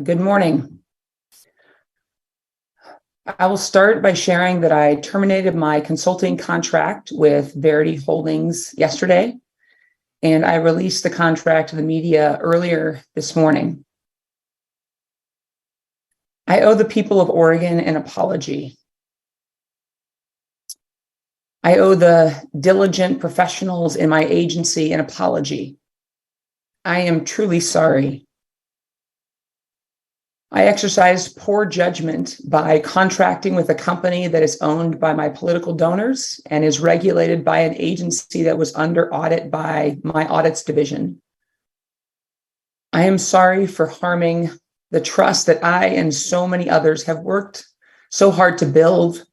Good morning. I will start by sharing that I terminated my consulting contract with Verity Holdings yesterday, and I released the contract to the media earlier this morning. I owe the people of Oregon an apology. I owe the diligent professionals in my agency an apology. I am truly sorry. I exercised poor judgment by contracting with a company that is owned by my political donors and is regulated by an agency that was under audit by my audits division. I am sorry for harming the trust that I and so many others have worked so hard to build,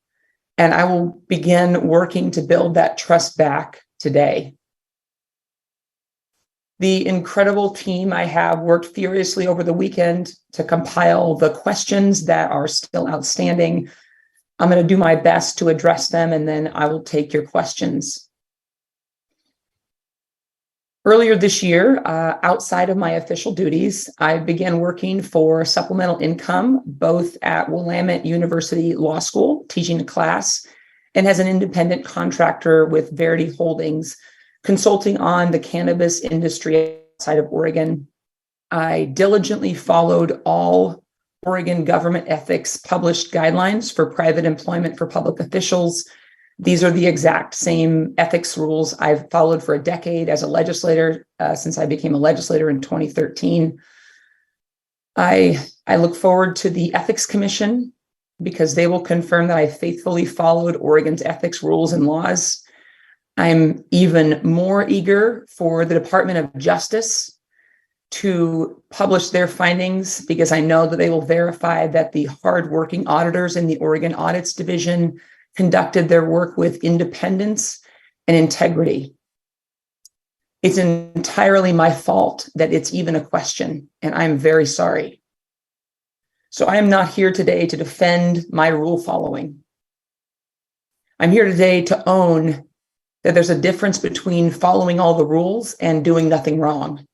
and I will begin working to build that trust back today. The incredible team I have worked furiously over the weekend to compile the questions that are still outstanding. I'm going to do my best to address them, and then I will take your questions. Earlier this year, outside of my official duties, I began working for supplemental income, both at Willamette University Law School, teaching a class, and as an independent contractor with Veriede Holdings, consulting on the cannabis industry outside of Oregon. I diligently followed all Oregon government ethics published guidelines for private employment for public officials. These are the exact same ethics rules I've followed for a decade as a legislator, since I became a legislator in 2013. I look forward to the Ethics Commission because they will confirm that I faithfully followed Oregon's ethics rules and laws. I'm even more eager for the Department of Justice to publish their findings because I know that they will verify that the hardworking auditors in the Oregon Audits Division conducted their work with independence and integrity. It's entirely my fault that it's even a question, and I'm very sorry. So I am not here today to defend my rule following. I'm here today to own that there's a difference between following all the rules and doing nothing wrong.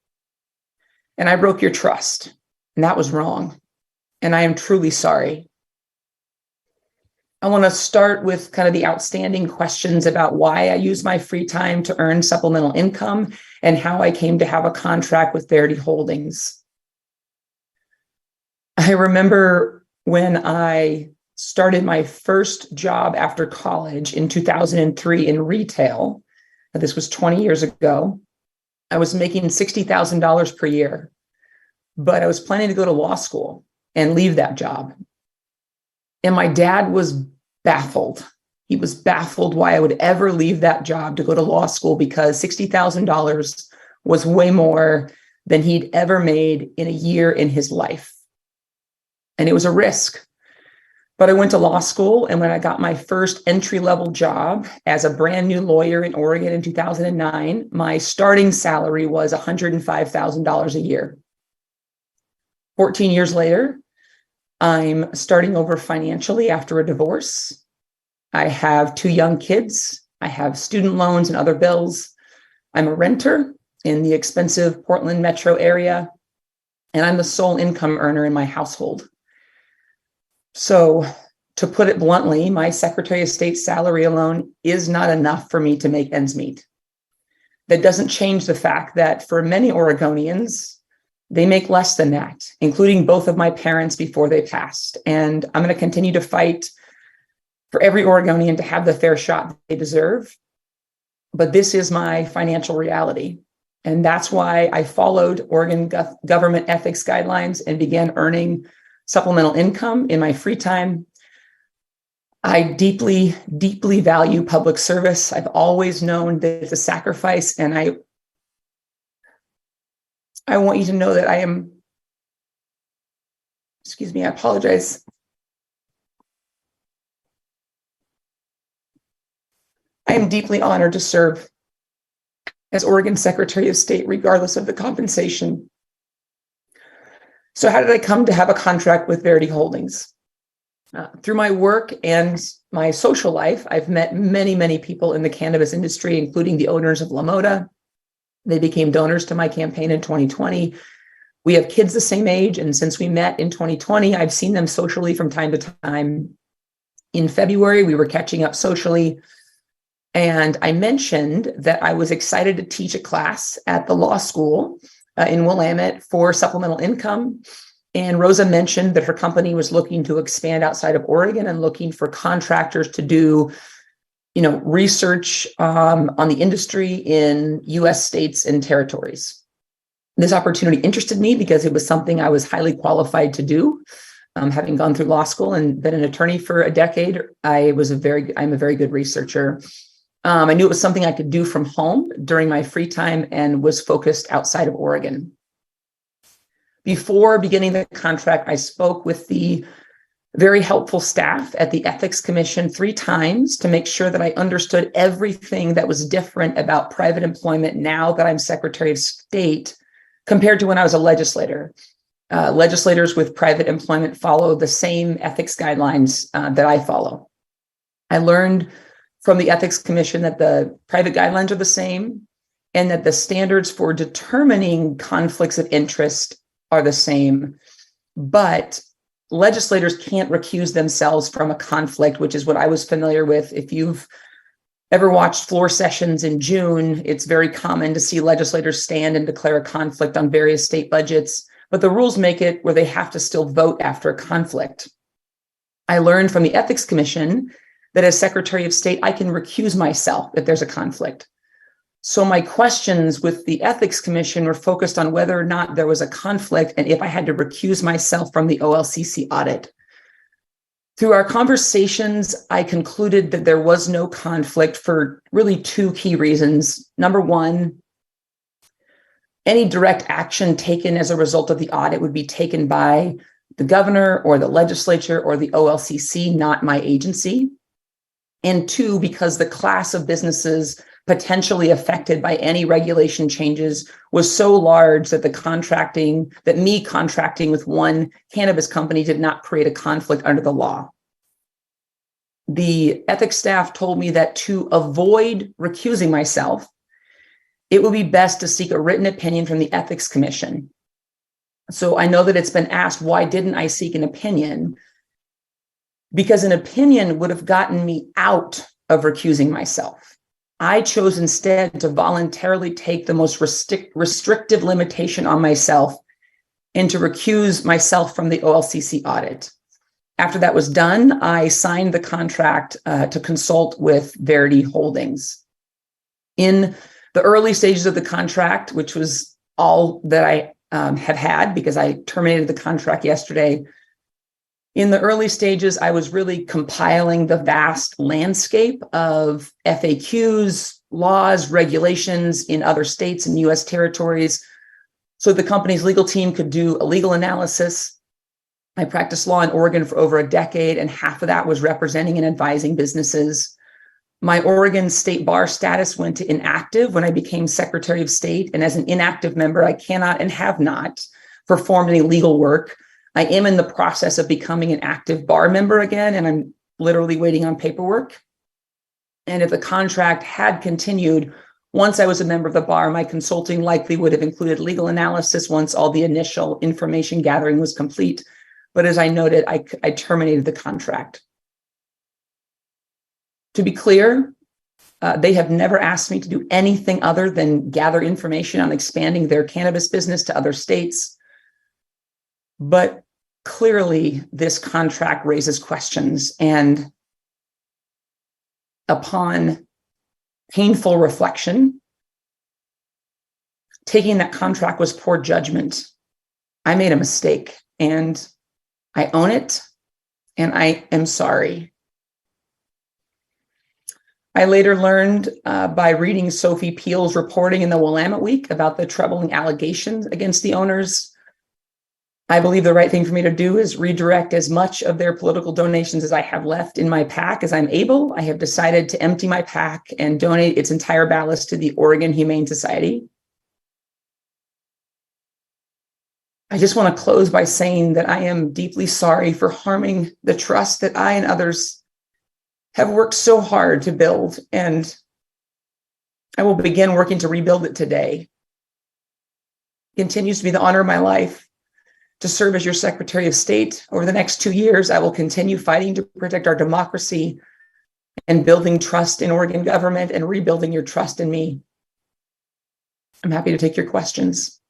And I broke your trust, and that was wrong. And I am truly sorry. I want to start with kind of the outstanding questions about why I use my free time to earn supplemental income and how I came to have a contract with Verity Holdings. I remember when I started my first job after college in 2003 in retail. This was 20 years ago. I was making $60,000 per year, but I was planning to go to law school and leave that job. And my dad was baffled. He was baffled why I would ever leave that job to go to law school because $60,000 was way more than he'd ever made in a year in his life. And it was a risk. But I went to law school, and when I got my first entry-level job as a brand new lawyer in Oregon in 2009, my starting salary was $105,000 a year. 14 years later, I'm starting over financially after a divorce. I have 2 young kids. I have student loans and other bills. I'm a renter in the expensive Portland metro area, and I'm the sole income earner in my household. So, to put it bluntly, my Secretary of State salary alone is not enough for me to make ends meet. That doesn't change the fact that for many Oregonians, they make less than that, including both of my parents before they passed. And I'm going to continue to fight for every Oregonian to have the fair shot they deserve. But this is my financial reality. And that's why I followed Oregon government ethics guidelines and began earning supplemental income in my free time. I deeply, deeply value public service. I've always known that it's a sacrifice, and I want you to know that I apologize. I am deeply honored to serve as Oregon Secretary of State, regardless of the compensation. So how did I come to have a contract with Verity Holdings? Through my work and my social life, I've met many, many people in the cannabis industry, including the owners of La Moda. They became donors to my campaign in 2020. We have kids the same age, and since we met in 2020, I've seen them socially from time to time. In February, we were catching up socially, and I mentioned that I was excited to teach a class at the law school in Willamette for supplemental income. And Rosa mentioned that her company was looking to expand outside of Oregon and looking for contractors to do, research on the industry in U.S. states and territories. This opportunity interested me because it was something I was highly qualified to do. Having gone through law school and been an attorney for a decade, I'm a very good researcher. I knew it was something I could do from home during my free time and was focused outside of Oregon. Before beginning the contract, I spoke with the very helpful staff at the Ethics Commission 3 times to make sure that I understood everything that was different about private employment now that I'm Secretary of State compared to when I was a legislator. Legislators with private employment follow the same ethics guidelines that I follow. I learned from the Ethics Commission that the private guidelines are the same and that the standards for determining conflicts of interest are the same, but legislators can't recuse themselves from a conflict, which is what I was familiar with. If you've ever watched floor sessions in June, it's very common to see legislators stand and declare a conflict on various state budgets, but the rules make it where they have to still vote after a conflict. I learned from the Ethics Commission that as Secretary of State, I can recuse myself if there's a conflict. So my questions with the Ethics Commission were focused on whether or not there was a conflict and if I had to recuse myself from the OLCC audit. Through our conversations, I concluded that there was no conflict for really 2 key reasons. Number one, any direct action taken as a result of the audit would be taken by the governor or the legislature or the OLCC, not my agency. And 2, because the class of businesses potentially affected by any regulation changes was so large that me contracting with one cannabis company did not create a conflict under the law. The ethics staff told me that to avoid recusing myself, it would be best to seek a written opinion from the Ethics Commission. So I know that it's been asked, why didn't I seek an opinion? Because an opinion would have gotten me out of recusing myself. I chose instead to voluntarily take the most restrictive limitation on myself and to recuse myself from the OLCC audit. After that was done, I signed the contract to consult with Verity Holdings. In the early stages of the contract, which was all that I have had because I terminated the contract yesterday, in the early stages, I was really compiling the vast landscape of FAQs, laws, regulations in other states and U.S. territories so the company's legal team could do a legal analysis. I practiced law in Oregon for over a decade, and half of that was representing and advising businesses. My Oregon State Bar status went to inactive when I became Secretary of State, and as an inactive member, I cannot and have not performed any legal work. I am in the process of becoming an active bar member again, and I'm literally waiting on paperwork. And if the contract had continued, once I was a member of the bar, my consulting likely would have included legal analysis once all the initial information gathering was complete. But as I noted, I terminated the contract. To be clear, they have never asked me to do anything other than gather information on expanding their cannabis business to other states. But clearly, this contract raises questions, and upon painful reflection, taking that contract was poor judgment. I made a mistake, and I own it, and I am sorry. I later learned by reading Sophie Peel's reporting in the Willamette Week about the troubling allegations against the owners. I believe the right thing for me to do is redirect as much of their political donations as I have left in my PAC as I'm able. I have decided to empty my PAC and donate its entire ballast to the Oregon Humane Society. I just want to close by saying that I am deeply sorry for harming the trust that I and others have worked so hard to build, and I will begin working to rebuild it today. continues to be the honor of my life to serve as your Secretary of State. Over the next 2 years, I will continue fighting to protect our democracy and building trust in Oregon government and rebuilding your trust in me. I'm happy to take your questions.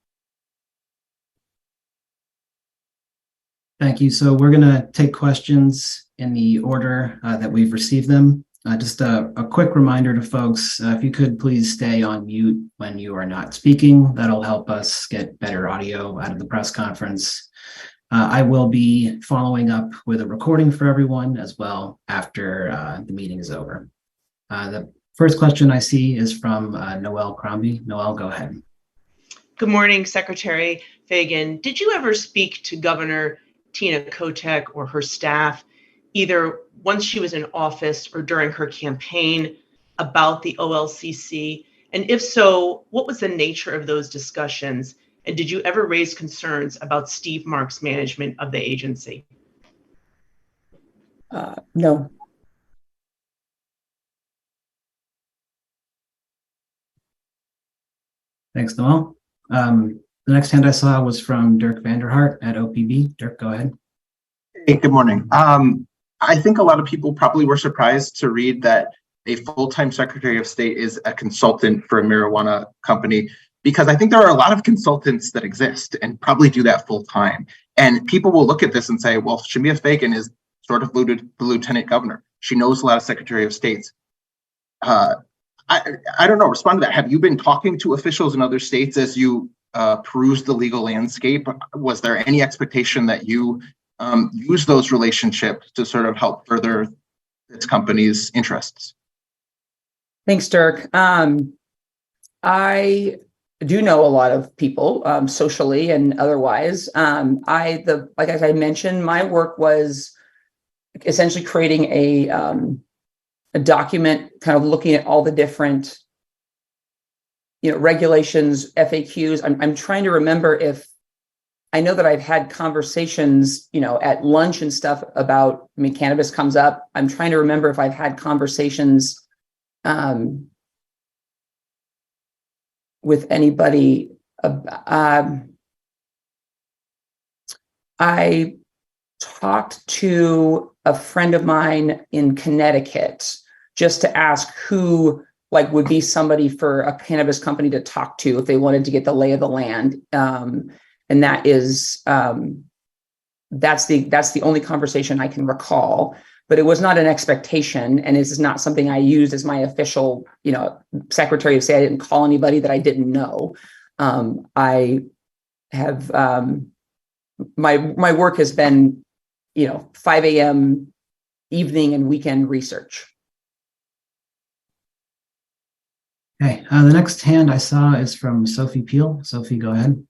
Thank you. So we're going to take questions in the order that we've received them. Just a quick reminder to folks, if you could please stay on mute when you are not speaking. That'll help us get better audio out of the press conference. I will be following up with a recording for everyone as well after the meeting is over. The first question I see is from Noelle Crombie. Noelle, go ahead. Good morning, Secretary Fagan. Did you ever speak to Governor Tina Kotek or her staff, either once she was in office or during her campaign, about the OLCC? And if so, what was the nature of those discussions? And did you ever raise concerns about Steve Mark's management of the agency? No. Thanks, Noel. The next hand I saw was from Dirk Vanderhart at OPB. Dirk, go ahead. Hey, good morning. I think a lot of people probably were surprised to read that a full-time Secretary of State is a consultant for a marijuana company, because I think there are a lot of consultants that exist and probably do that full-time. And people will look at this and say, well, Shemia Fagan is sort of the lieutenant governor. She knows a lot of Secretary of States. I don't know, respond to that. Have you been talking to officials in other states as you peruse the legal landscape? Was there any expectation that you use those relationships to sort of help further its company's interests? Thanks, Dirk. I do know a lot of people, socially and otherwise. Like as I mentioned, my work was essentially creating a document, kind of looking at all the different, regulations, FAQs. I'm trying to remember if I know that I've had conversations, at lunch and stuff about, cannabis comes up. I'm trying to remember if I've had conversations with anybody. I talked to a friend of mine in Connecticut just to ask who would be somebody for a cannabis company to talk to if they wanted to get the lay of the land. And that is, that's the only conversation I can recall, but it was not an expectation. And this is not something I used as my official, Secretary of State. I didn't call anybody that I didn't know. I have, my work has been, 5 a.m. evening and weekend research. Okay, the next hand I saw is from Sophie Peel. Sophie, go ahead.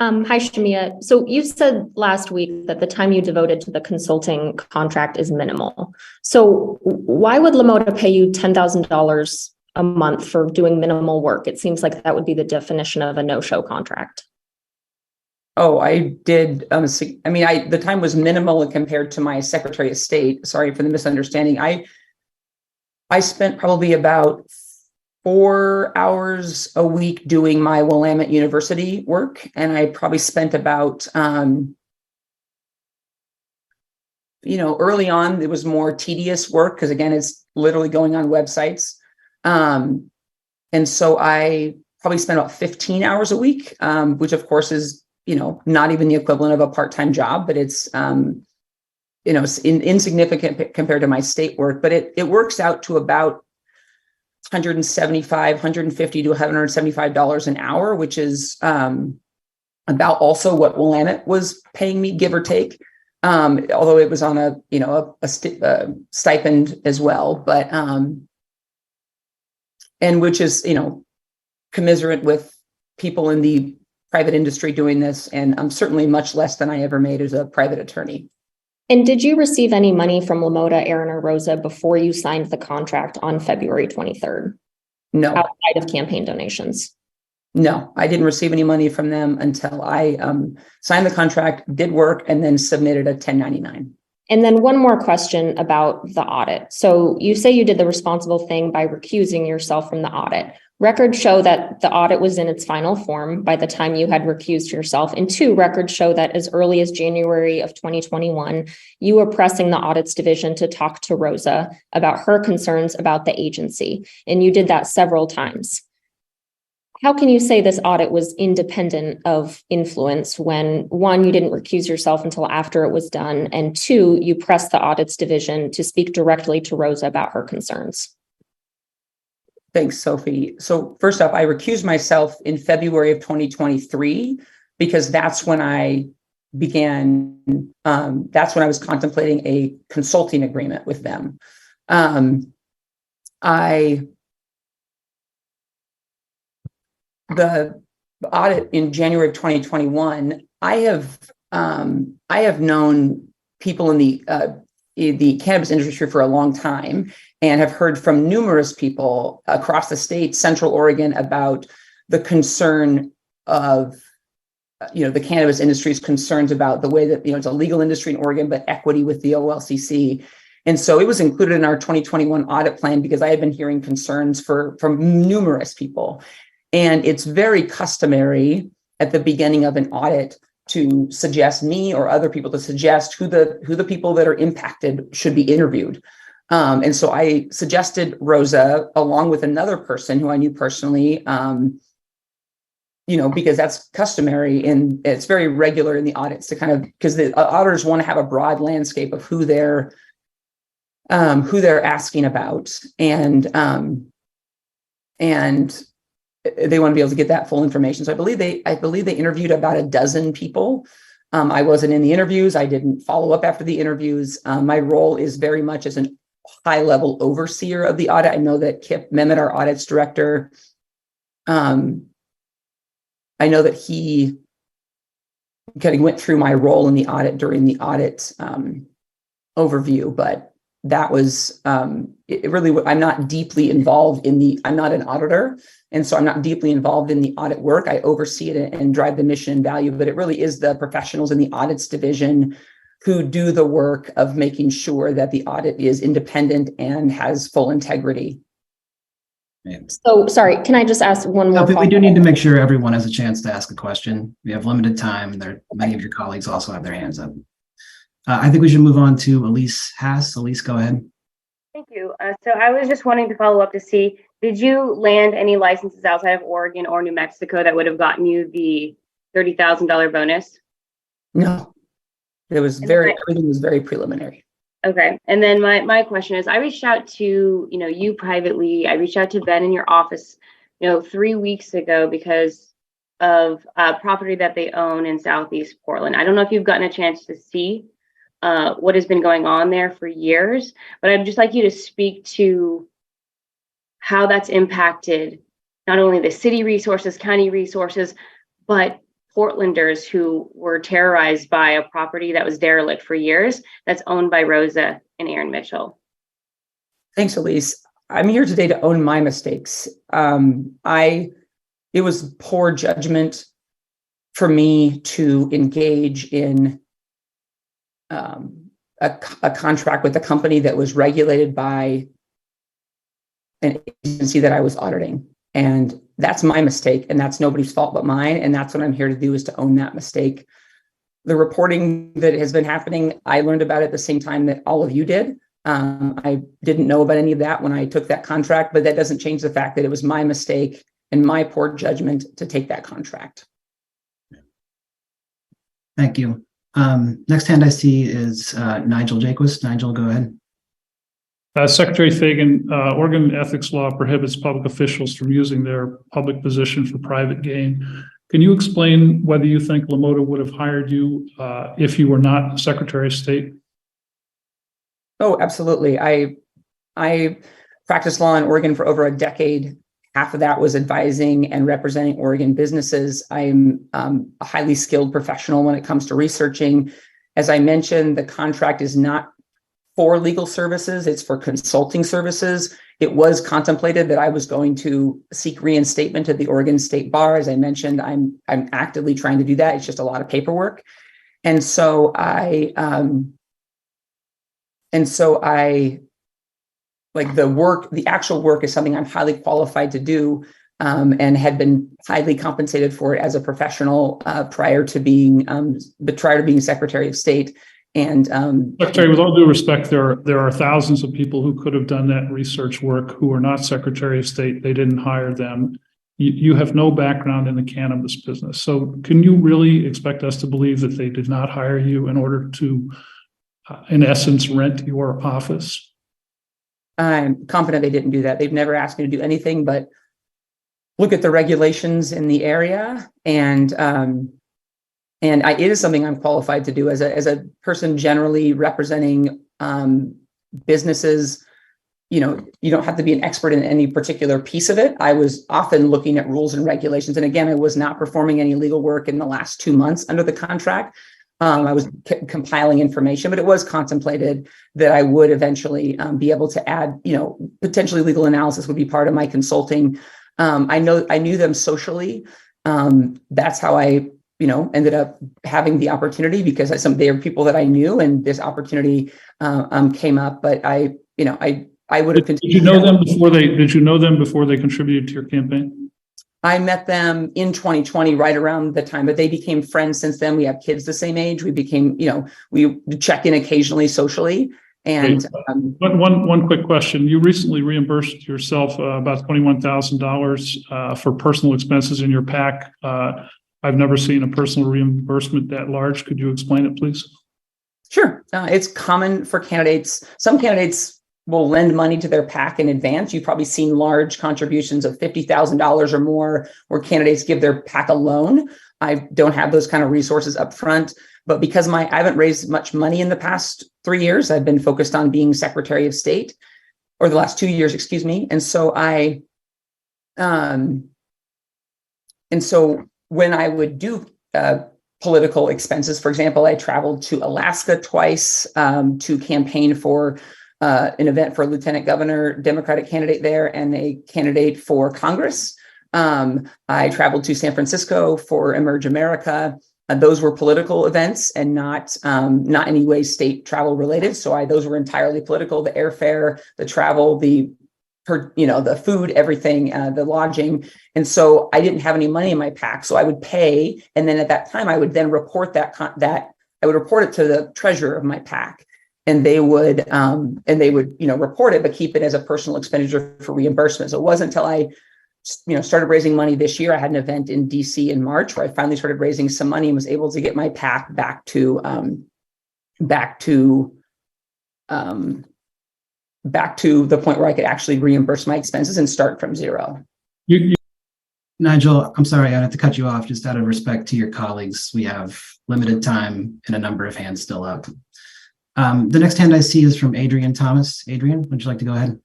Hi, Shemia. So you said last week that the time you devoted to the consulting contract is minimal. So why would LaMotta pay you $10,000 a month for doing minimal work? It seems like that would be the definition of a no-show contract. Oh, I did. The time was minimal compared to my Secretary of State. Sorry for the misunderstanding. I spent probably about 4 hours a week doing my Willamette University work. And I probably spent about, early on, it was more tedious work because, again, it's literally going on websites. And so I probably spent about 15 hours a week, which of course is, not even the equivalent of a part-time job, but it's, insignificant compared to my state work, but it works out to about $150 to $175 an hour, which is about also what Willamette was paying me, give or take. Although it was on a stipend as well, but and which is commiserate with people in the private industry doing this, and I'm certainly much less than I ever made as a private attorney. And did you receive any money from LaMotta, Aaron, or Rosa before you signed the contract on February 23rd? No. Outside of campaign donations? No, I didn't receive any money from them until I signed the contract, did work, and then submitted a 1099. And then one more question about the audit. So you say you did the responsible thing by recusing yourself from the audit. Records show that the audit was in its final form by the time you had recused yourself. And two, records show that as early as January of 2021, you were pressing the audits division to talk to Rosa about her concerns about the agency. And you did that several times. How can you say this audit was independent of influence when, one, you didn't recuse yourself until after it was done, and two, you pressed the audits division to speak directly to Rosa about her concerns? Thanks, Sophie. So first up, I recused myself in February of 2023 because that's when I began, that's when I was contemplating a consulting agreement with them. The audit in January of 2021, I have known people in the cannabis industry for a long time and have heard from numerous people across the state, Central Oregon, about the concern of, the cannabis industry's concerns about the way that, it's a legal industry in Oregon, but equity with the OLCC. And so it was included in our 2021 audit plan because I had been hearing concerns from numerous people. And it's very customary at the beginning of an audit to suggest me or other people to suggest who the people that are impacted should be interviewed. And so I suggested Rosa along with another person who I knew personally, because that's customary and it's very regular in the audits to kind of, because the auditors want to have a broad landscape of who they're asking about. And they want to be able to get that full information. So I believe they interviewed about a dozen people. I wasn't in the interviews. I didn't follow up after the interviews. My role is very much as an high-level overseer of the audit. I know that Kip Mehmet, our audits director, I know that he kind of went through my role in the audit during the audit overview, but that was it really, I'm not deeply involved I'm not an auditor. And so I'm not deeply involved in the audit work. I oversee it and drive the mission and value, but it really is the professionals in the audits division who do the work of making sure that the audit is independent and has full integrity. So, sorry, can I just ask one more? We do need to make sure everyone has a chance to ask a question. We have limited time. Many of your colleagues also have their hands up. I think we should move on to Elise Haas. Elise, go ahead. Thank you. So I was just wanting to follow up to see, did you land any licenses outside of Oregon or New Mexico that would have gotten you the $30,000 bonus? No, everything was very preliminary. Okay. And then my question is, I reached out to, you privately, I reached out to Ben in your office, 3 weeks ago because of property that they own in Southeast Portland. I don't know if you've gotten a chance to see what has been going on there for years, but I'd just like you to speak to how that's impacted not only the city resources, county resources, but Portlanders who were terrorized by a property that was derelict for years that's owned by Rosa and Aaron Mitchell. Thanks, Elise. I'm here today to own my mistakes. It was poor judgment for me to engage in a contract with a company that was regulated by an agency that I was auditing. And that's my mistake. And that's nobody's fault but mine. And that's what I'm here to do, is to own that mistake. The reporting that has been happening, I learned about it at the same time that all of you did. I didn't know about any of that when I took that contract, but that doesn't change the fact that it was my mistake and my poor judgment to take that contract. Thank you. Next hand I see is Nigel Jaquist. Nigel, go ahead. Secretary Fagan, Oregon ethics law prohibits public officials from using their public position for private gain. Can you explain whether you think LaMotta would have hired you if you were not Secretary of State? Oh, absolutely. I practiced law in Oregon for over a decade. Half of that was advising and representing Oregon businesses. I'm a highly skilled professional when it comes to researching. As I mentioned, the contract is not for legal services, it's for consulting services. It was contemplated that I was going to seek reinstatement at the Oregon State Bar. As I mentioned, I'm actively trying to do that. It's just a lot of paperwork. And so I like the actual work is something I'm highly qualified to do, and had been highly compensated for it as a professional prior to being Secretary of State. And Secretary, with all due respect, there are thousands of people who could have done that research work who are not Secretary of State. They didn't hire them. You have no background in the cannabis business. So can you really expect us to believe that they did not hire you in order to, in essence, rent your office? I'm confident they didn't do that. They've never asked me to do anything but look at the regulations in the area. And it is something I'm qualified to do as a person generally representing businesses. You don't have to be an expert in any particular piece of it. I was often looking at rules and regulations. And again, I was not performing any legal work in the last 2 months under the contract. I was compiling information, but it was contemplated that I would eventually be able to add, potentially legal analysis would be part of my consulting. I knew them socially. That's how I, ended up having the opportunity because they are people that I knew, and this opportunity came up. But I would have continued. Did you know them before they contributed to your campaign? I met them in 2020, right around the time, but they became friends since then. We have kids the same age. We became, we check in occasionally socially. And one quick question. You recently reimbursed yourself about $21,000 for personal expenses in your PAC. I've never seen a personal reimbursement that large. Could you explain it, please? Sure. It's common for candidates. Some candidates will lend money to their PAC in advance. You've probably seen large contributions of $50,000 or more where candidates give their PAC a loan. I don't have those kind of resources up front, but because I haven't raised much money in the past 3 years, I've been focused on being Secretary of State, or the last 2 years, excuse me. And so when I would do political expenses, for example, I traveled to Alaska twice to campaign for an event for a lieutenant governor, Democratic candidate there, and a candidate for Congress. I traveled to San Francisco for Emerge America. Those were political events and not any way state travel related. So those were entirely political. The airfare, the travel, the food, everything, the lodging. And so I didn't have any money in my PAC. So I would pay. And then at that time, I would then report I would report it to the treasurer of my PAC. And they would report it, but keep it as a personal expenditure for reimbursement. So it wasn't until I, started raising money this year. I had an event in DC in March where I finally started raising some money and was able to get my PAC back to the point where I could actually reimburse my expenses and start from zero. Nigel, I'm sorry, I have to cut you off just out of respect to your colleagues. We have limited time and a number of hands still up. The next hand I see is from Adrian Thomas. Adrian, would you like to go ahead?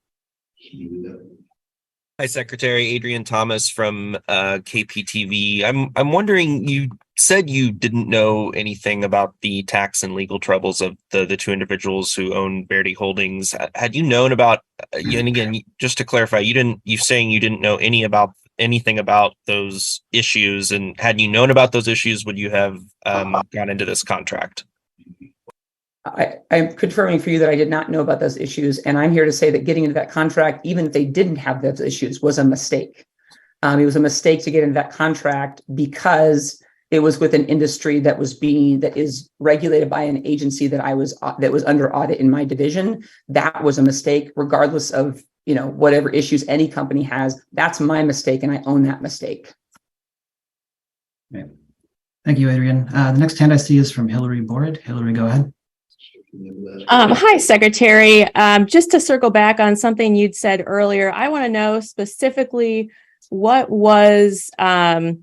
Hi, Secretary. Adrian Thomas from KPTV. I'm wondering, you said you didn't know anything about the tax and legal troubles of the two individuals who own Verity Holdings. Had you known about, and again, just to clarify, you're saying you didn't know anything about those issues, and had you known about those issues, would you have gone into this contract? I'm confirming for you that I did not know about those issues. And I'm here to say that getting into that contract, even if they didn't have those issues, was a mistake. It was a mistake to get into that contract because it was with an industry that is regulated by an agency that was under audit in my division. That was a mistake, regardless of, whatever issues any company has. That's my mistake, and I own that mistake. Okay. Thank you, Adrian. The next hand I see is from Hillary Board. Hillary, go ahead. Hi, Secretary. Just to circle back on something you'd said earlier, I want to know specifically what was the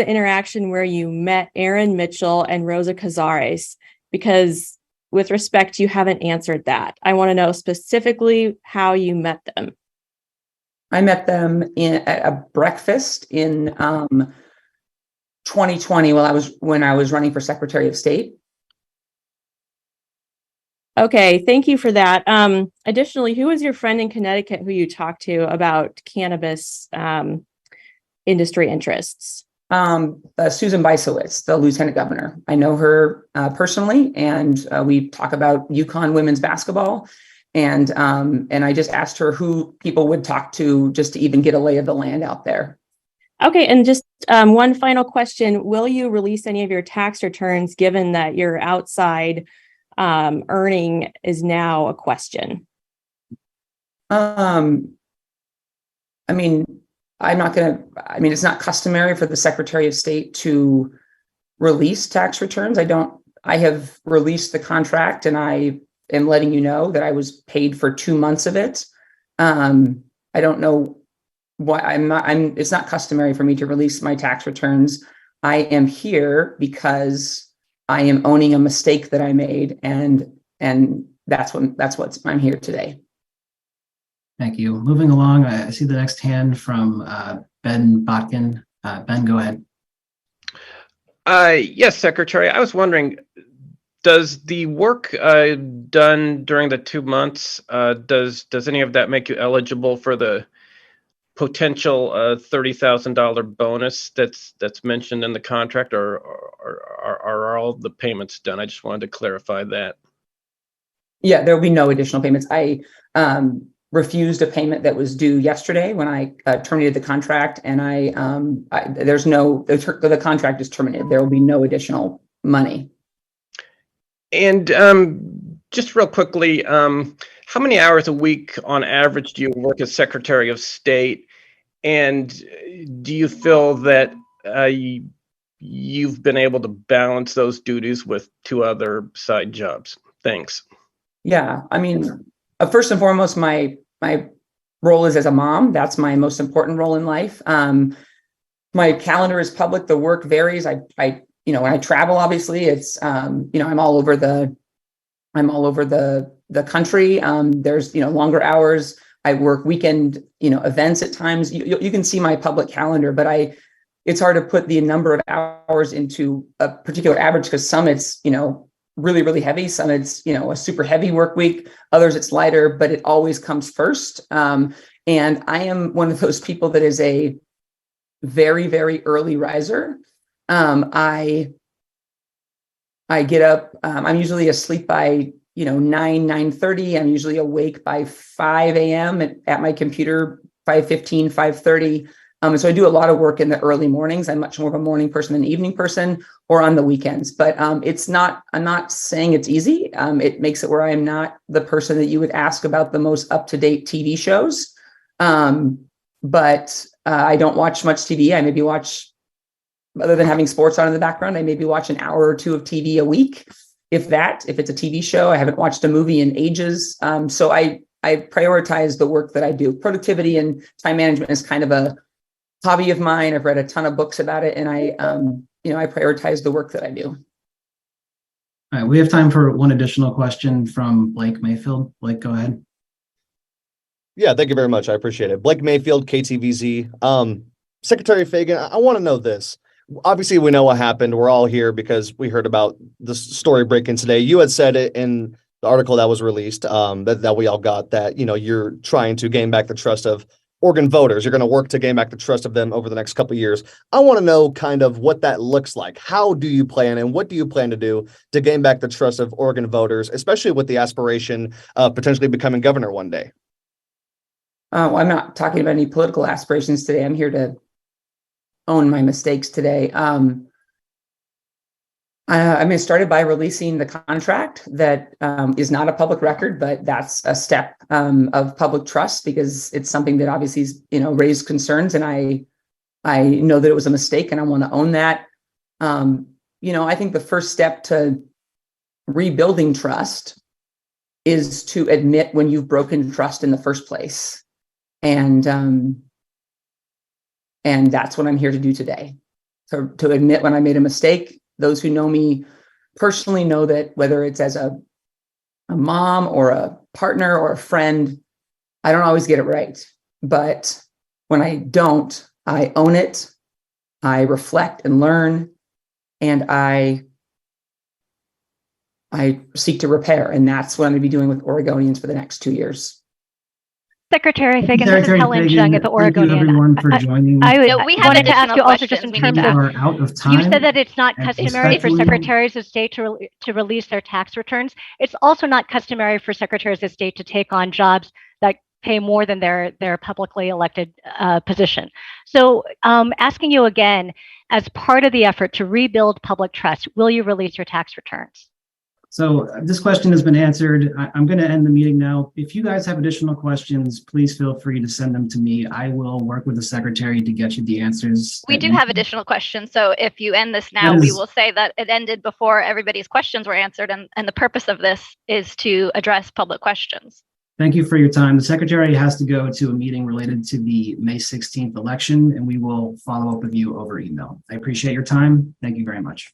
interaction where you met Aaron Mitchell and Rosa Cazares? Because with respect, you haven't answered that. I want to know specifically how you met them. I met them at a breakfast in 2020 when I was running for Secretary of State. Okay, thank you for that. Additionally, who was your friend in Connecticut who you talked to about cannabis industry interests? Susan Bisowitz, the lieutenant governor. I know her personally, and we talk about UConn women's basketball. And I just asked her who people would talk to just to even get a lay of the land out there. Okay, and just one final question. Will you release any of your tax returns given that your outside earning is now a question? I mean, it's not customary for the Secretary of State to release tax returns. I have released the contract, and I am letting you know that I was paid for 2 months of it. I don't know why it's not customary for me to release my tax returns. I am here because I am owning a mistake that I made, and that's what I'm here today. Thank you. Moving along, I see the next hand from Ben Botkin. Ben, go ahead. Yes, Secretary. I was wondering, does the work done during the 2 months, does any of that make you eligible for the potential $30,000 bonus that's mentioned in the contract, or are all the payments done? I just wanted to clarify that. Yeah, there will be no additional payments. I refused a payment that was due yesterday when I terminated the contract, and the contract is terminated. There will be no additional money. And just real quickly, how many hours a week on average do you work as Secretary of State? And do you feel that you've been able to balance those duties with 2 other side jobs? Thanks. Yeah, I mean, first and foremost, my role is as a mom. That's my most important role in life. My calendar is public. The work varies. I when I travel, obviously, it's I'm all over the country. There's longer hours. I work weekend events at times. You can see my public calendar, but it's hard to put the number of hours into a particular average, because some it's really, really heavy. Some it's, a super heavy work week. Others it's lighter, but it always comes first. And I am one of those people that is a very, very early riser. I get up, I'm usually asleep by, 9:30. I'm usually awake by 5 a.m. at my computer, 5:15, 5:30. And so I do a lot of work in the early mornings. I'm much more of a morning person than an evening person, or on the weekends. But I'm not saying it's easy. It makes it where I'm not the person that you would ask about the most up-to-date TV shows. But I don't watch much TV. I maybe watch, other than having sports on in the background, I maybe watch an hour or 2 of TV a week. If it's a TV show. I haven't watched a movie in ages. So I prioritize the work that I do. Productivity and time management is kind of a hobby of mine. I've read a ton of books about it, and I prioritize the work that I do. All right, we have time for one additional question from Blake Mayfield. Blake, go ahead. Yeah, thank you very much. I appreciate it. Blake Mayfield, KTVZ. Secretary Fagan, I want to know this. Obviously, we know what happened. We're all here because we heard about the story breaking today. You had said it in the article that was released, that we all got, that you're trying to gain back the trust of Oregon voters. You're going to work to gain back the trust of them over the next couple of years. I want to know kind of what that looks like. How do you plan, and what do you plan to do to gain back the trust of Oregon voters, especially with the aspiration of potentially becoming governor one day? Well, I'm not talking about any political aspirations today. I'm here to own my mistakes today. I started by releasing the contract that is not a public record, but that's a step of public trust, because it's something that obviously raised concerns, and I know that it was a mistake, and I want to own that. I think the first step to rebuilding trust is to admit when you've broken trust in the first place, and that's what I'm here to do today. To admit when I made a mistake. Those who know me personally know that whether it's as a mom or a partner or a friend, I don't always get it right. But when I don't, I own it, I reflect and learn, and I seek to repair. And that's what I'm going to be doing with Oregonians for the next 2 years. Secretary Fagan, this is Secretary Helen Fagan, Jung at the thank you Oregonian. everyone for joining. I No, we have wanted to ask additional you also just in questions. terms We of, are out of you time. said that it's not and customary for respectfully- secretaries of state to release their tax returns. It's also not customary for secretaries of state to take on jobs that pay more than their publicly elected position. So asking you again, as part of the effort to rebuild public trust, will you release your tax returns? So this question has been answered. I'm going to end the meeting now. If you guys have additional questions, please feel free to send them to me. I will work with the secretary to get you the answers. We do have additional questions. So if you end this now, we will say that it ended before everybody's questions were answered. And the purpose of this is to address public questions. Thank you for your time. The secretary has to go to a meeting related to the May 16th election, and we will follow up with you over email. I appreciate your time. Thank you very much.